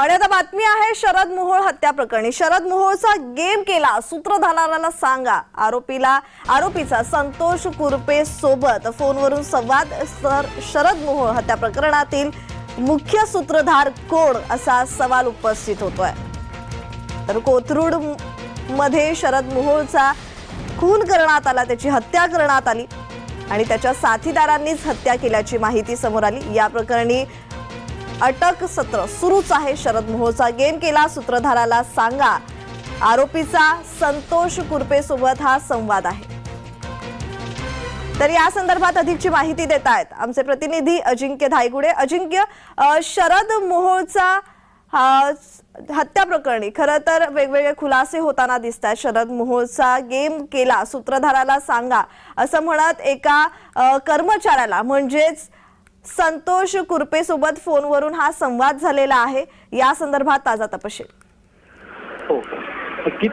आणि आता बातमी आहे शरद मोहोळ हत्या प्रकरणी। शरद मोहोळचा गेम केला सूत्रधाराला सांगा। आरोपीचा संतोष कुरपे सोबत फोनवरून संवाद। शरद मोहोळ हत्या प्रकरणातील मुख्य सूत्रधार कोण असा सवाल उपस्थित होतोय। तर कोथरूड मध्ये शरद मोहोळचा खून करण्यात आला, त्याची हत्या करण्यात आली आणि त्याच्या साथीदारांनीच हत्या केल्याची माहिती समोर आली। या प्रकरणी अटक सत्र सुरूच आहे। शरद मोहोळचा गेम केला सूत्रधाराला सांगा। आरोपीचा संतोष कुरपे सोबत हा संवाद आहे। तर या संदर्भात अधिकची माहिती देत आहेत आमचे प्रतिनिधी अजिंक्य धायगुडे। अजिंक्य, शरद मोहोळचा हत्या प्रकरणी खरं तर वेगवेगळे खुलासे होताना दिसतात। शरद मोहोळचा गेम केला सूत्रधाराला सांगा असं म्हणत एका कर्मचाऱ्याला म्हणजेच संतोष कुरपे सोबत फोनवरून हा संवाद झालेला आहे। या संदर्भात ताजा तपशील। हो, नक्कीच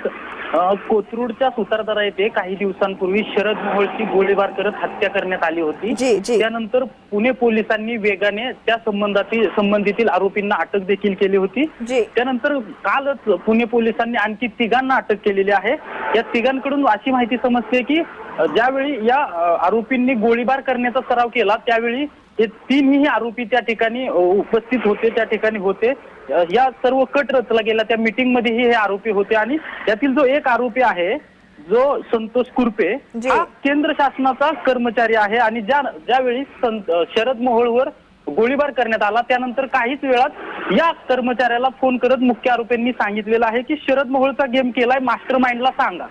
कोथरूडच्या सुतारदारा येथे काही दिवसांपूर्वी शरद मोहोळची गोळीबार करत हत्या करण्यात आली होती। त्यानंतर पुणे पोलिसांनी वेगाने त्या संबंधितील आरोपींना अटक देखील केली होती। त्यानंतर कालच पुणे पोलिसांनी आणखी तिघांना अटक केलेली आहे। या तिघांकडून अशी माहिती समजते की ज्यावेळी या आरोपींनी गोळीबार करण्याचा सराव केला त्यावेळी हे तीनही आरोपी त्या ठिकाणी उपस्थित होते, त्या ठिकाणी होते। या सर्व कट रचला गेला, त्या मीटिंग मध्येही हे आरोपी होते आणि त्यातील जो एक आरोपी आहे जो संतोष कुरपे हा केंद्र शासनाचा कर्मचारी आहे आणि ज्यावेळी शरद मोहोळवर गोळीबार करण्यात आला त्यानंतर काहीच वेळात या कर्मचाऱ्याला फोन करत मुख्य आरोपींनी सांगितलेलं आहे की शरद मोहोळचा गेम केलाय, मास्टर माइंडला सांगा।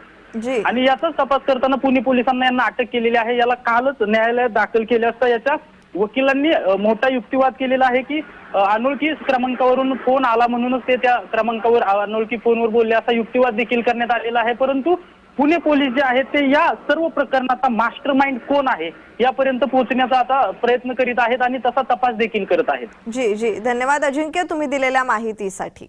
आणि याचाच तपास करताना पुणे पोलिसांना यांना अटक केलेली आहे। याला कालच न्यायालयात दाखल केले असता याच्या वकिलांनी मोठा युक्तिवाद केलेला आहे की अनोळखी क्रमांकावरून फोन आला म्हणूनच ते त्या क्रमांकावर अनोळखी फोनवर बोलले असा युक्तिवाद देखील करण्यात आलेला आहे। परंतु पुणे पोलीस जे आहेत ते या सर्व प्रकरणाचा मास्टर माइंड कोण आहे यापर्यंत पोहोचण्याचा आता प्रयत्न करीत आहेत आणि तसा तपास देखील करत आहेत। जी धन्यवाद अजिंक्य, तुम्ही दिलेल्या माहितीसाठी।